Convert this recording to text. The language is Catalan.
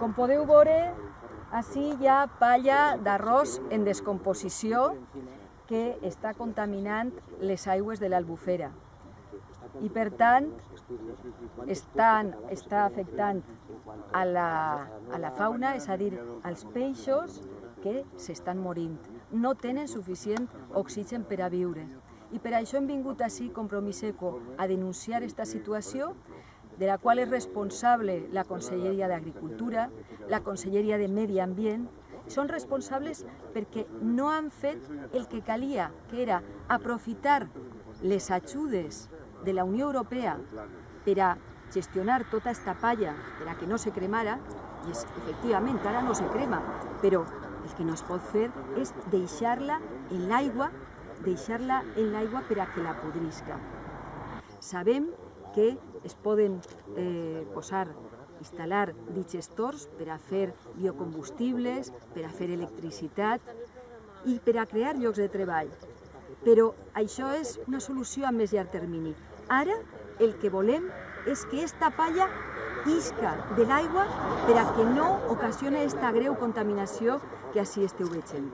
Com podeu veure, ací hi ha palla d'arròs en descomposició que està contaminant les aigües de l'Albufera. I per tant, està afectant a la fauna, és a dir, als peixos que s'estan morint. No tenen suficient oxigen per a viure. I per això hem vingut ací, Compromís Eco, a denunciar aquesta situació, de la qual és responsable la Conselleria d'Agricultura, la Conselleria de Medi Ambient. Són responsables perquè no han fet el que calia, que era aprofitar les ajudes de la Unió Europea per a gestionar tota aquesta palla per a que no se cremara, i efectivament ara no se crema, però el que no es pot fer és deixar-la en l'aigua per a que la podrisca. Sabem que es poden instal·lar digestors per a fer biocombustibles, per a fer electricitat i per a crear llocs de treball. Però això és una solució a més llarg termini. Ara el que volem és que aquesta palla isca de l'aigua per a que no ocasione aquesta greu contaminació que ací esteu veient.